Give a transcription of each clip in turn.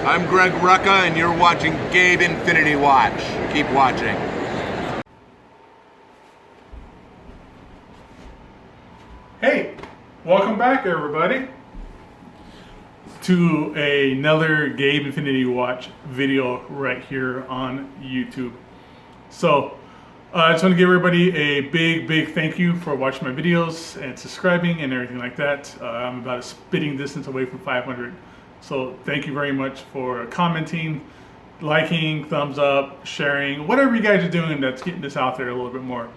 I'm Greg Rucka, and you're watching Gabe Infinity Watch. Keep watching. Hey, welcome back, everybody, to another Gabe Infinity Watch video right here on YouTube. So, I just want to give everybody a big thank you for watching my videos and subscribing and everything like that. I'm about a spitting distance away from 500. So thank you very much for commenting, liking, thumbs up, sharing, whatever you guys are doing that's getting this out there a little bit more.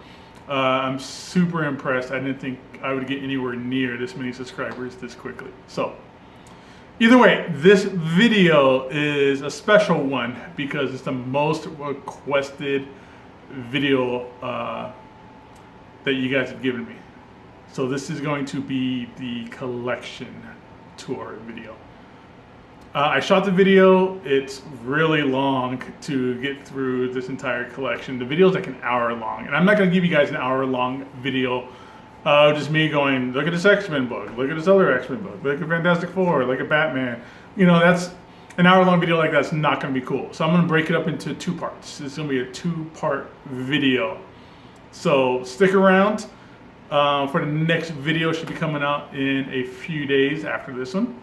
I'm super impressed. I didn't think I would get anywhere near this many subscribers this quickly. So either way, this video is a special one because it's the most requested video that you guys have given me. So this is going to be the collection tour video. I shot the video. It's really long to get through this entire collection. The video is like an hour long, and I'm not going to give you guys an hour long video just me going, look at this X-Men book, look at this other X-Men book, look at Fantastic Four, look at Batman. You know, that's an hour long video like that's not going to be cool. So I'm going to break it up into two parts. It's going to be a two-part video. So stick around for the next video. Should be coming out in a few days after this one.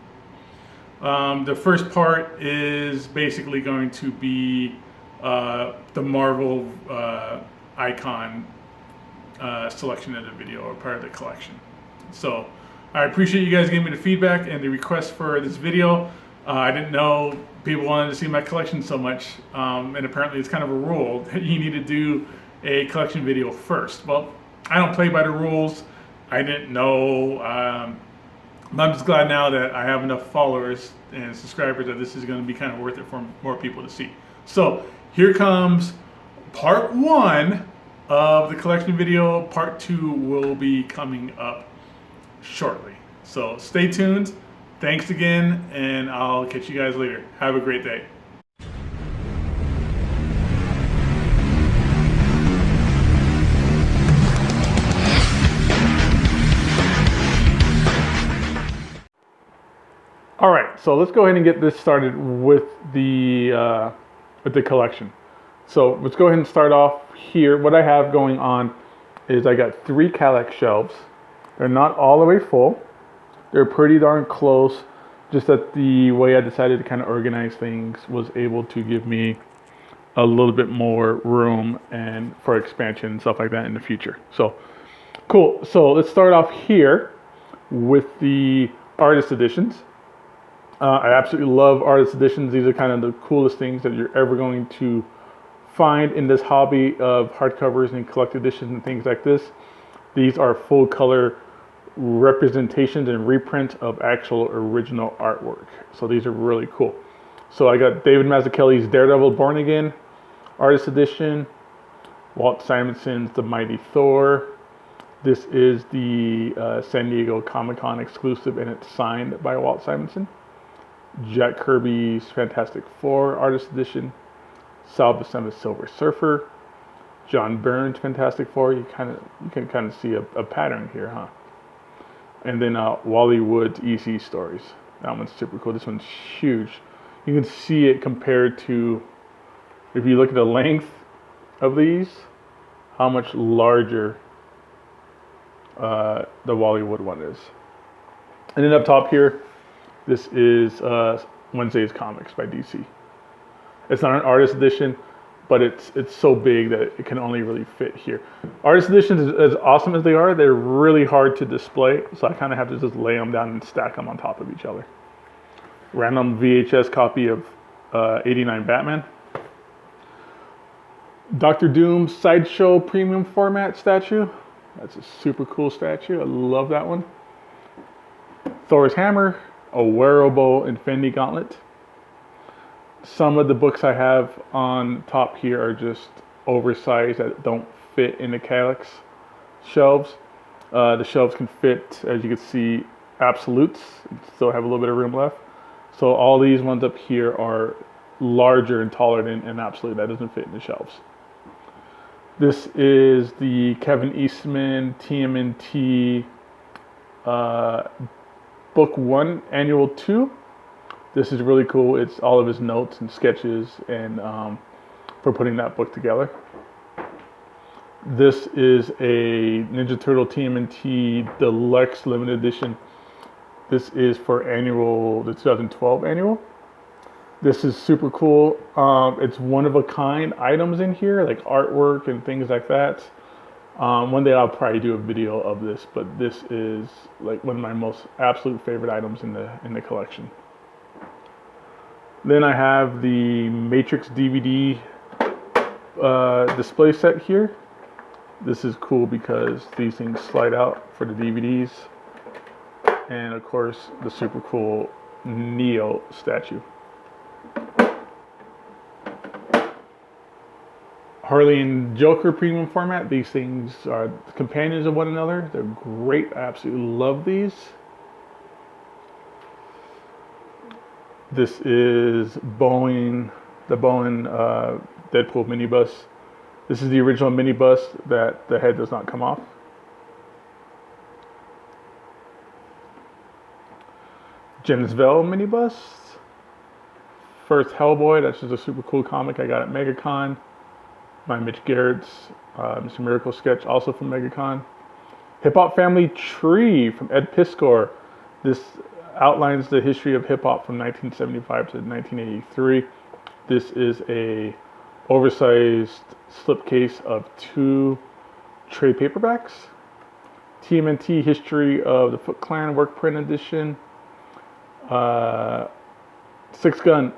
The first part is basically going to be the Marvel icon selection of the video, or part of the collection. So I appreciate you guys giving me the feedback and the request for this video. I didn't know people wanted to see my collection so much, and apparently it's kind of a rule that you need to do a collection video first. Well, I don't play by the rules. I didn't know. I'm just glad now that I have enough followers and subscribers that this is going to be kind of worth it for more people to see. So here comes part one of the collection video. Part two will be coming up shortly. So stay tuned. Thanks again, and I'll catch you guys later. Have a great day. All right, so let's go ahead and get this started with the collection. So let's go ahead and start off here. What I have going on is I got 3 Kallax shelves. They're not all the way full. They're pretty darn close. Just that the way I decided to kind of organize things was able to give me a little bit more room and for expansion and stuff like that in the future. So cool. So let's start off here with the artist editions. I absolutely love artist editions. These are kind of the coolest things that you're ever going to find in this hobby of hardcovers and collected editions and things like this. These are full color representations and reprints of actual original artwork. So these are really cool. So I got David Mazzucchelli's Daredevil Born Again artist edition, Walt Simonson's The Mighty Thor. This is the San Diego Comic-Con exclusive, and it's signed by Walt Simonson. Jack Kirby's Fantastic Four artist edition, Sal Buscema's Silver Surfer, John Byrne's Fantastic Four. You can kind of see a pattern here, huh? And then Wally Wood's EC Stories. That one's super cool. This one's huge. You can see it compared to, if you look at the length of these, how much larger the Wally Wood one is. And then up top here, this is Wednesday's Comics by DC. It's not an artist edition, but it's so big that it can only really fit here. Artist editions, as awesome as they are, they're really hard to display, so I kind of have to just lay them down and stack them on top of each other. Random VHS copy of 89 Batman. Dr. Doom's Sideshow Premium Format statue. That's a super cool statue. I love that one. Thor's Hammer, a wearable Infinity Gauntlet. Some of the books I have on top here are just oversized that don't fit in the Kallax shelves. The shelves can fit, as you can see, absolutes. Still have a little bit of room left. So all these ones up here are larger and taller than an absolute. That doesn't fit in the shelves. This is the Kevin Eastman TMNT Book 1, Annual 2, This is really cool. It's all of his notes and sketches and for putting that book together. This is a Ninja Turtle TMNT Deluxe Limited Edition. This is for the 2012 annual. This is super cool. It's one of a kind items in here, like artwork and things like that. One day I'll probably do a video of this, but this is like one of my most absolute favorite items in the collection. Then I have the Matrix DVD display set here. This is cool because these things slide out for the DVDs. And of course, the super cool Neo statue. Harley and Joker premium format. These things are companions of one another. They're great. I absolutely love these. This is the Boeing Deadpool minibus. This is the original minibus that the head does not come off. Jensville minibus. First Hellboy. That's just a super cool comic I got at MegaCon. By Mitch Garrett's Mr. Miracle sketch, also from MegaCon. Hip Hop Family Tree from Ed Piskor. This outlines the history of hip hop from 1975 to 1983. This is a oversized slipcase of 2 trade paperbacks. TMNT History of the Foot Clan work print edition. Six Gun.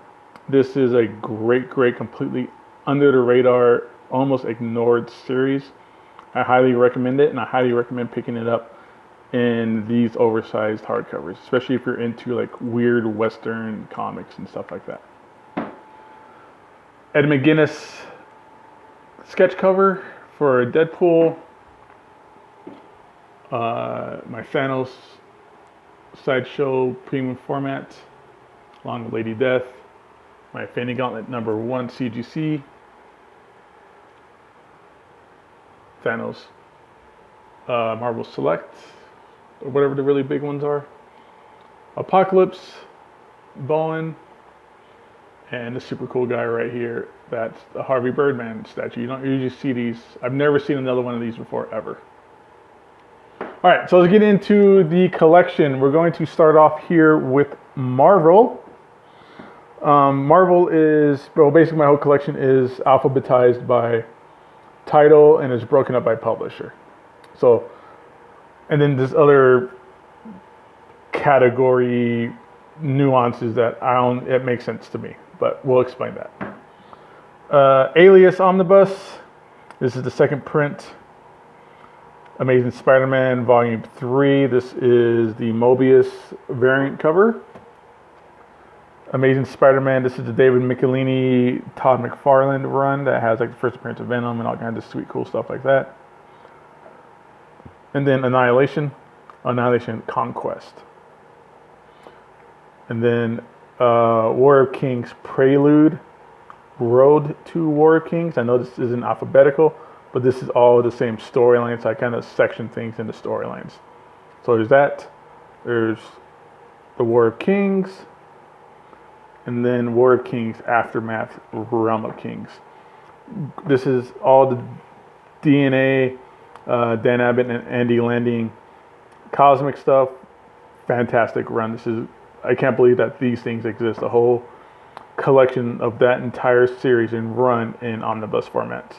This is a great, completely under the radar, almost ignored series. I highly recommend it, and I highly recommend picking it up in these oversized hardcovers, especially if you're into like weird Western comics and stuff like that. Ed McGuinness sketch cover for Deadpool. My Thanos sideshow premium format, along with Lady Death. My Infinity Gauntlet #1 CGC. Thanos. Marvel Select, or whatever the really big ones are. Apocalypse, Bowen, and the super cool guy right here. That's the Harvey Birdman statue. You don't usually see these. I've never seen another one of these before, ever. All right, so let's get into the collection. We're going to start off here with Marvel. Marvel is, well, basically my whole collection is alphabetized by title and is broken up by publisher. So, and then there's other category nuances that it makes sense to me, but we'll explain that. Alias Omnibus. This is the second print. Amazing Spider-Man Volume 3. This is the Mobius variant cover. Amazing Spider-Man. This is the David Michelini, Todd McFarlane run that has like the first appearance of Venom and all kinds of sweet, cool stuff like that. And then Annihilation Conquest. And then War of Kings Prelude, Road to War of Kings. I know this isn't alphabetical, but this is all the same storyline, so I kind of section things into storylines. So there's that. There's the War of Kings, and then War of Kings Aftermath, Realm of Kings. This is all the DNA, Dan Abbott and Andy Landing cosmic stuff. Fantastic run. I can't believe that these things exist. A whole collection of that entire series and run in omnibus formats.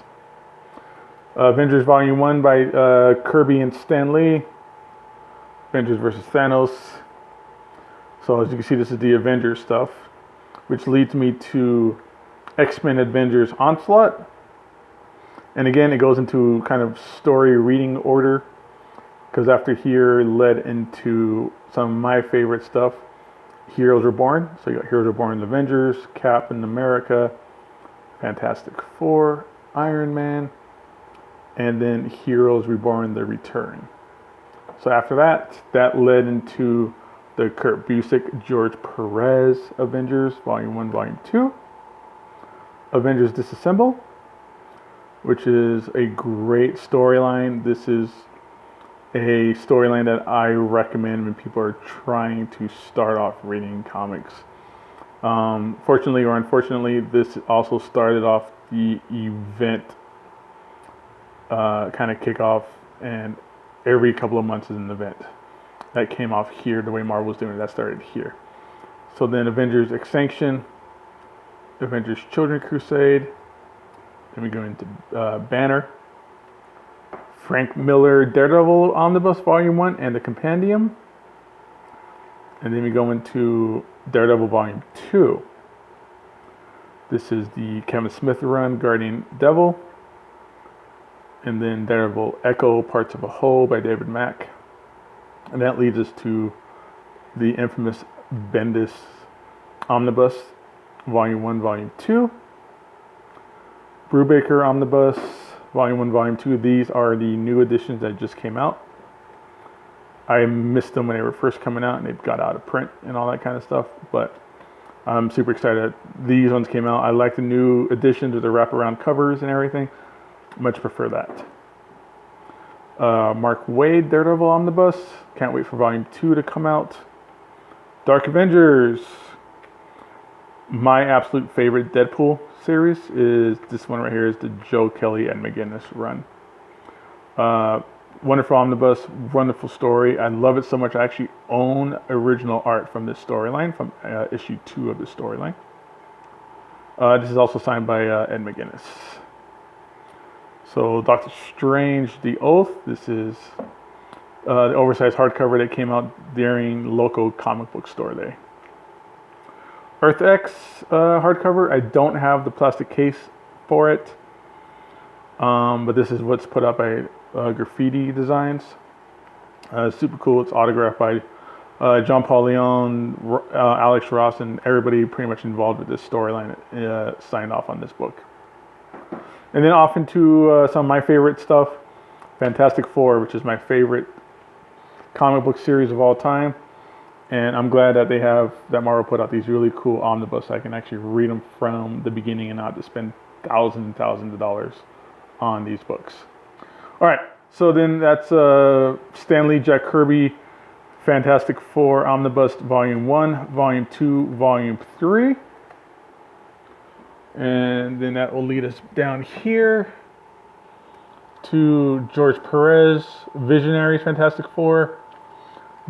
Avengers Volume 1 by Kirby and Stan Lee. Avengers vs. Thanos. So as you can see, this is the Avengers stuff, which leads me to X-Men Avengers Onslaught. And again, it goes into kind of story reading order, because after here led into some of my favorite stuff. Heroes Reborn. So you got Heroes Reborn, Avengers, Captain America, Fantastic Four, Iron Man, and then Heroes Reborn, The Return. So after that led into the Kurt Busiek, George Perez Avengers, Volume 1, Volume 2. Avengers Disassemble, which is a great storyline. This is a storyline that I recommend when people are trying to start off reading comics. Fortunately or unfortunately, this also started off the event kind of kickoff, and every couple of months is an event. That came off here, the way Marvel's doing it, that started here. So then Avengers Extinction, Avengers Children Crusade, then we go into Banner, Frank Miller Daredevil Omnibus Volume 1 and the Compendium. And then we go into Daredevil Volume 2. This is the Kevin Smith run, Guardian Devil. And then Daredevil Echo, Parts of a Whole by David Mack. And that leads us to the infamous Bendis Omnibus, Volume 1, Volume 2. Brubaker Omnibus, Volume 1, Volume 2. These are the new editions that just came out. I missed them when they were first coming out and they got out of print and all that kind of stuff. But I'm super excited these ones came out. I like the new editions with the wraparound covers and everything. Much prefer that. Mark Waid Daredevil Omnibus. Can't wait for Volume 2 to come out. Dark Avengers. My absolute favorite Deadpool series is this one right here, is the Joe Kelly and McGinnis run. Wonderful omnibus, wonderful story. I love it so much. I actually own original art from this storyline, from issue 2 of the storyline. This is also signed by Ed McGuinness. So Doctor Strange, The Oath. This is the oversized hardcover that came out during local comic book store day. Earth X hardcover. I don't have the plastic case for it, but this is what's put up by Graffiti Designs. Super cool. It's autographed by John Paul Leon, Alex Ross, and everybody pretty much involved with this storyline signed off on this book. And then off into some of my favorite stuff. Fantastic Four, which is my favorite comic book series of all time. And I'm glad that that Marvel put out these really cool omnibus. I can actually read them from the beginning and not to spend thousands and thousands of dollars on these books. All right, so then that's Stan Lee, Jack Kirby, Fantastic Four Omnibus Volume 1, Volume 2, Volume 3. And then that will lead us down here to George Perez, Visionaries Fantastic Four,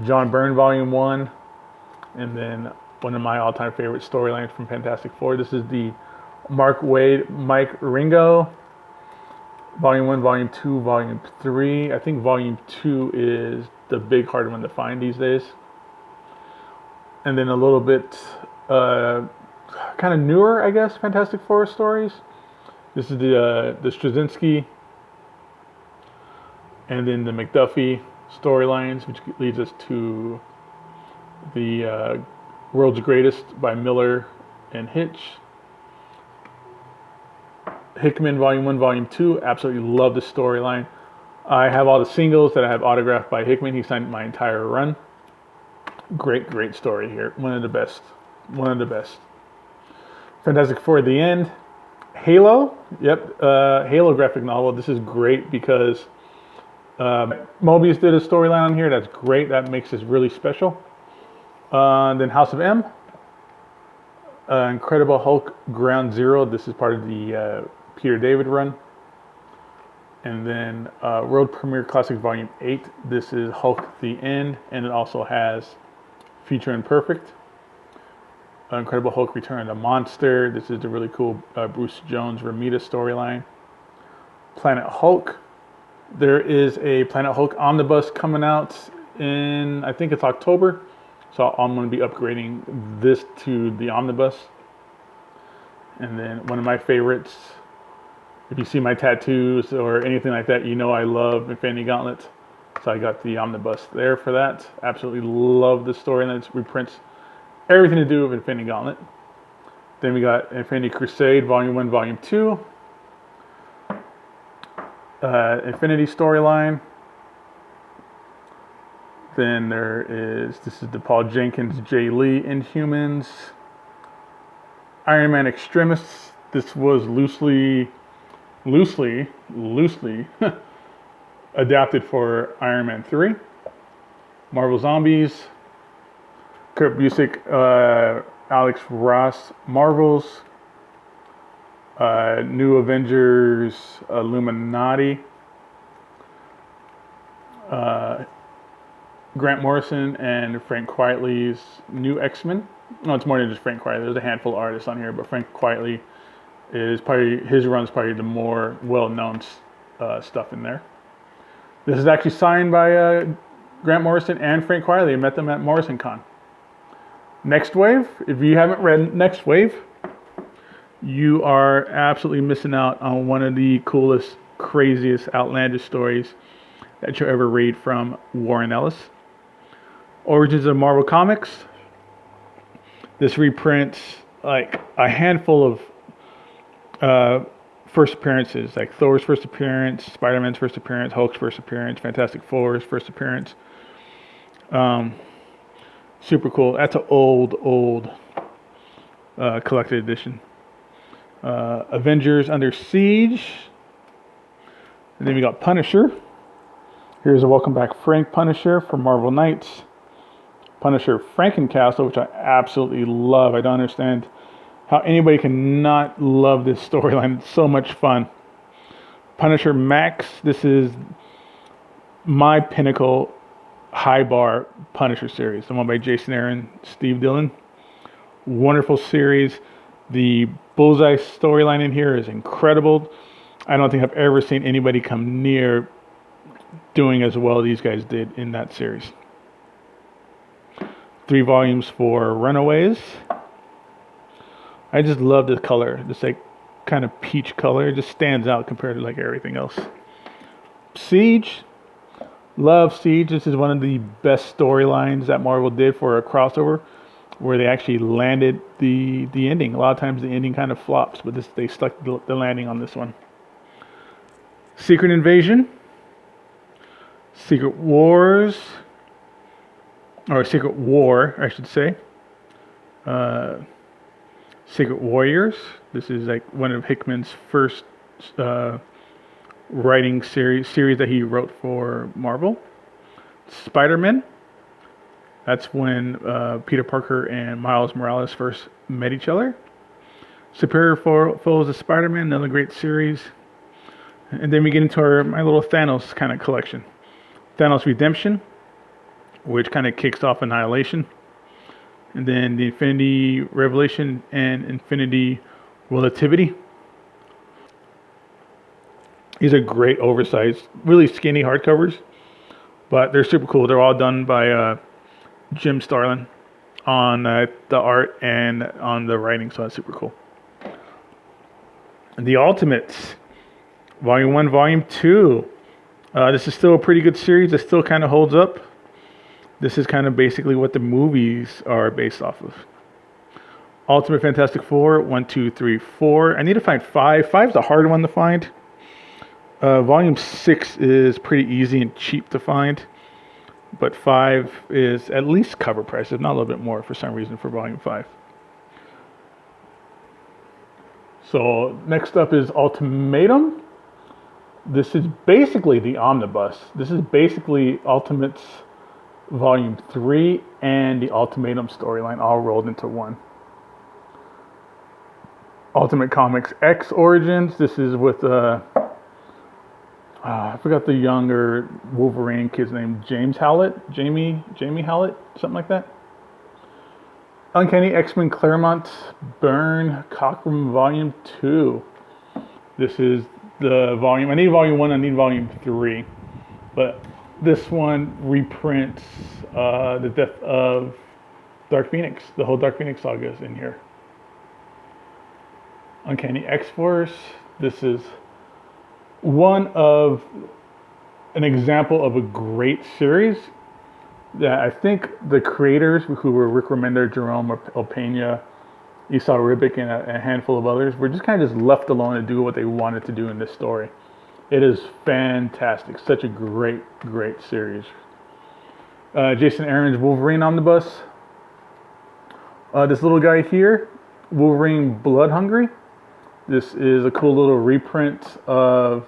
John Byrne Volume 1, and then one of my all-time favorite storylines from Fantastic Four. This is the Mark Waid, Mike Ringo, Volume 1, Volume 2, Volume 3. I think Volume 2 is the big hard one to find these days. And then a little bit kind of newer, I guess, Fantastic Four stories. This is the Straczynski and then the McDuffie storylines, which leads us to the World's Greatest by Miller and Hitch. Hickman Volume 1, Volume 2. Absolutely love this storyline. I have all the singles that I have autographed by Hickman. He signed my entire run. Great, great story here. One of the best. One of the best. Fantastic Four at the end. Halo. Yep. Halo graphic novel. This is great because Mobius did a storyline on here. That's great. That makes this really special. Then House of M. Incredible Hulk Ground Zero. This is part of the Peter David run. And then World Premiere Classic Volume 8. This is Hulk the End. And it also has Future Imperfect. Incredible Hulk Return of the Monster. This is the really cool Bruce Jones Ramita storyline. Planet Hulk. There is a Planet Hulk omnibus coming out in, I think it's October. So I'm going to be upgrading this to the omnibus. And then one of my favorites, if you see my tattoos or anything like that, you know I love Infinity Gauntlet. So I got the omnibus there for that. Absolutely love the story, and it reprints everything to do with Infinity Gauntlet. Then we got Infinity Crusade Volume 1, Volume 2. Infinity storyline. Then this is the Paul Jenkins, Jay Lee Inhumans. Iron Man Extremis. This was loosely adapted for Iron Man 3. Marvel Zombies. Kurt Busiek, Alex Ross Marvels, New Avengers Illuminati, Grant Morrison and Frank Quietly's New X-Men. No, it's more than just Frank Quietly. There's a handful of artists on here, but Frank Quietly is probably, his run's probably the more well-known stuff in there. This is actually signed by Grant Morrison and Frank Quietly. I met them at Morrison Con. Next Wave, if you haven't read Next Wave, you are absolutely missing out on one of the coolest, craziest, outlandish stories that you'll ever read from Warren Ellis. Origins of Marvel Comics. This reprints like a handful of first appearances, like Thor's first appearance, Spider-Man's first appearance, Hulk's first appearance, Fantastic Four's first appearance. Super cool. That's an old collected edition. Avengers Under Siege. And then we got Punisher. Here's a welcome back Frank Punisher from Marvel Knights. Punisher Frankencastle, which I absolutely love. I don't understand how anybody can not love this storyline. It's so much fun. Punisher Max. This is my pinnacle high bar Punisher series. The one by Jason Aaron, Steve Dillon. Wonderful series. The Bullseye storyline in here is incredible. I don't think I've ever seen anybody come near doing as well as these guys did in that series. 3 volumes for Runaways. I just love the color. This like kind of peach color. It just stands out compared to like everything else. Siege. Love Siege. This is one of the best storylines that Marvel did for a crossover, where they actually landed the ending. A lot of times the ending kind of flops, but they stuck the landing on this one. Secret Invasion. Secret Wars. Or Secret War, I should say. Secret Warriors. This is like one of Hickman's first writing series that he wrote for Marvel. Spider-Man. That's when Peter Parker and Miles Morales first met each other. Superior Foes of Spider-Man, another great series. And then we get into my little Thanos kind of collection. Thanos Redemption, which kind of kicks off Annihilation. And then the Infinity Revelation and Infinity Relativity. These are great oversized, really skinny hardcovers, but they're super cool. They're all done by Jim Starlin on the art and on the writing, so that's super cool. The Ultimates, Volume 1, Volume 2. This is still a pretty good series. It still kind of holds up. This is kind of basically what the movies are based off of. Ultimate Fantastic Four, 1, 2, 3, 4. I need to find 5. 5 is a hard one to find. Volume 6 is pretty easy and cheap to find. But 5 is at least cover price, if not a little bit more for some reason for Volume 5. So next up is Ultimatum. This is basically the Omnibus. This is basically Ultimates Volume 3 and the Ultimatum storyline all rolled into one. Ultimate Comics X Origins. This is with I forgot the younger Wolverine kid's name. James Howlett? Jamie Howlett? Something like that. Uncanny X-Men Claremont Byrne Cockrum Volume 2. This is the volume. I need Volume 1, I need Volume 3. But this one reprints the death of Dark Phoenix. The whole Dark Phoenix saga is in here. Uncanny X-Force. This is an example of a great series that I think the creators, who were Rick Remender, Jerome Opeña, Esau Ribic, and a handful of others, were just kind of just left alone to do what they wanted to do in this story. It is fantastic. Such a great series. Jason Aaron's Wolverine Omnibus. This little guy here, Wolverine Blood Hungry. This is a cool little reprint of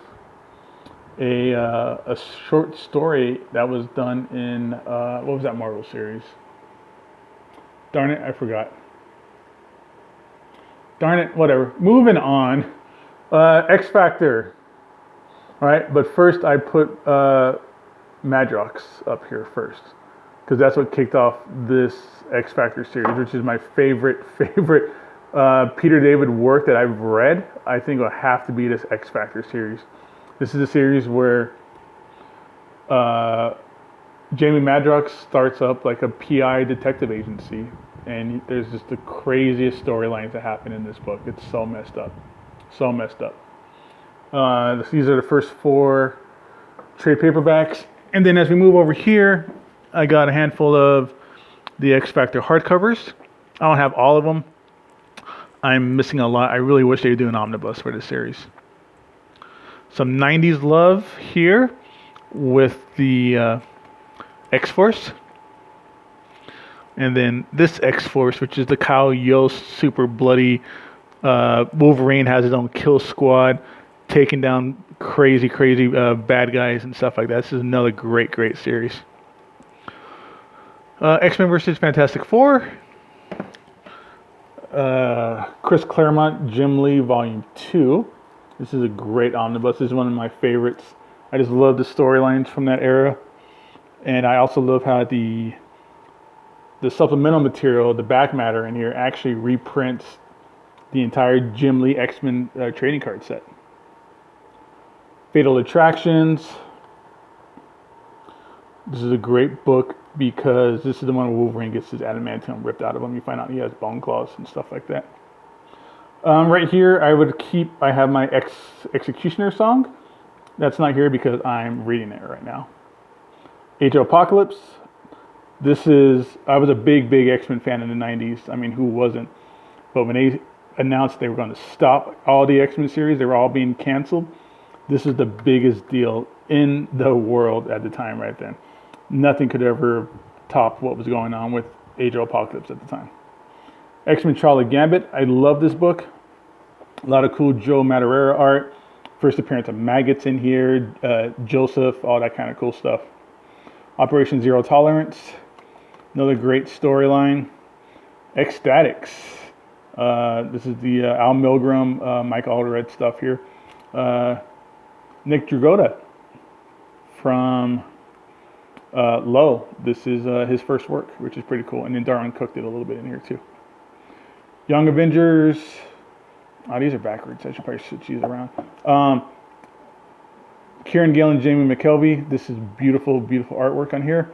a short story that was done in what was that Marvel series? Darn it, I forgot. darn it, whatever. Moving on. X Factor. All right, but first I put Madrox up here first, because that's what kicked off this X Factor series, which is my favorite Peter David work that I've read. I think it'll have to be this X Factor series. This is a series where Jamie Madrox starts up like a PI detective agency, and there's just the craziest storylines that happen in this book. It's so messed up. So messed up. These are the first 4 trade paperbacks. And then as we move over here, I got a handful of the X Factor hardcovers. I don't have all of them. I'm missing a lot. I really wish they would do an omnibus for this series. Some 90s love here with the X-Force. And then this X-Force, which is the Kyle Yost super bloody Wolverine has his own kill squad, taking down crazy bad guys and stuff like that. This is another great series. X-Men versus Fantastic Four. Chris Claremont, Jim Lee, Volume 2. This is a great omnibus. This is one of my favorites. I just love the storylines from that era. And I also love how the supplemental material, the back matter in here, actually reprints the entire Jim Lee X-Men trading card set. Fatal Attractions. This is a great book because this is the one where Wolverine gets his adamantium ripped out of him. You find out he has bone claws and stuff like that. Right here, I have my Executioner song. That's not here because I'm reading it right now. Age of Apocalypse. I was a big X-Men fan in the 90s. I mean, who wasn't? But when they announced they were going to stop all the X-Men series, they were all being canceled. This is the biggest deal in the world at the time right then. Nothing could ever top what was going on with Age of Apocalypse at the time. X-Men Charlie Gambit. I love this book. A lot of cool Joe Madureira art. First appearance of maggots in here. Joseph, all that kind of cool stuff. Operation Zero Tolerance. Another great storyline. Ecstatics. This is the Al Milgram, Mike Allred stuff here. Nick Dragotta from Low. This is his first work, which is pretty cool. And then Darwin Cook did a little bit in here too. Young Avengers. Oh, these are backwards. I should probably switch these around. Kieran Gale and Jamie McKelvey. This is beautiful artwork on here.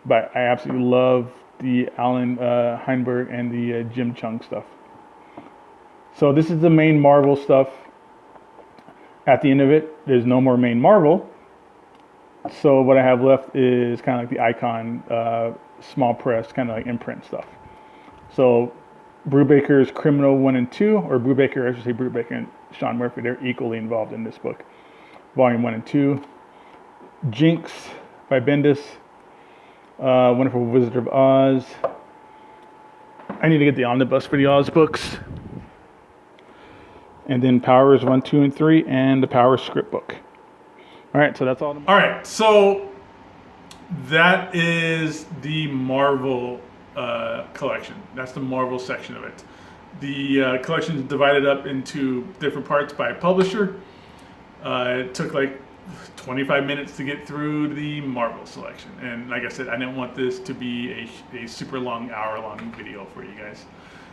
But I absolutely love the Alan Heinberg and the Jim Chung stuff. So this is the main Marvel stuff. At the end of it, there's no more main Marvel. So what I have left is kind of like the Icon small press, kind of like imprint stuff. So Brubaker's Criminal 1 and 2, or Brubaker, I should say Brubaker and Sean Murphy, they're equally involved in this book. Volume 1 and 2. Jinx by Bendis. Wonderful Wizard of Oz. I need to get the omnibus for the Oz books. And then Powers 1, 2, and 3, and the Powers script book. All right, so that's all. All right, so that is the Marvel collection. That's the Marvel section of it. The collection is divided up into different parts by publisher. It took like 25 minutes to get through the Marvel selection. And like I said, I didn't want this to be a super long, hour-long video for you guys.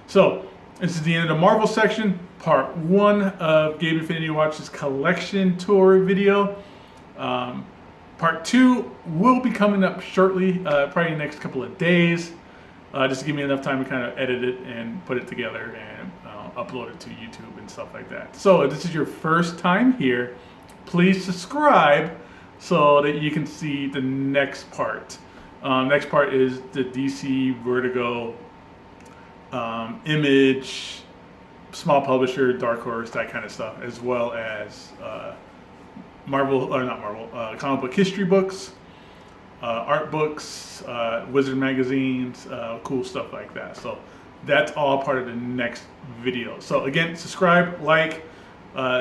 So this is the end of the Marvel section, part 1 of Gabe Infinity Watch's collection tour video. Part 2 will be coming up shortly, probably in the next couple of days, just to give me enough time to kind of edit it and put it together and upload it to YouTube and stuff like that. So if this is your first time here, please subscribe so that you can see the next part. Next part is the DC Vertigo Image, small publisher, Dark Horse, that kind of stuff, as well as comic book history books, art books, wizard magazines, cool stuff like that. So that's all part of the next video. So again, subscribe, like,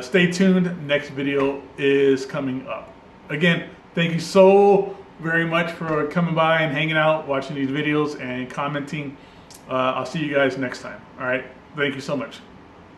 stay tuned. Next video is coming up. Again, thank you so very much for coming by and hanging out, watching these videos and commenting. I'll see you guys next time. All right. Thank you so much.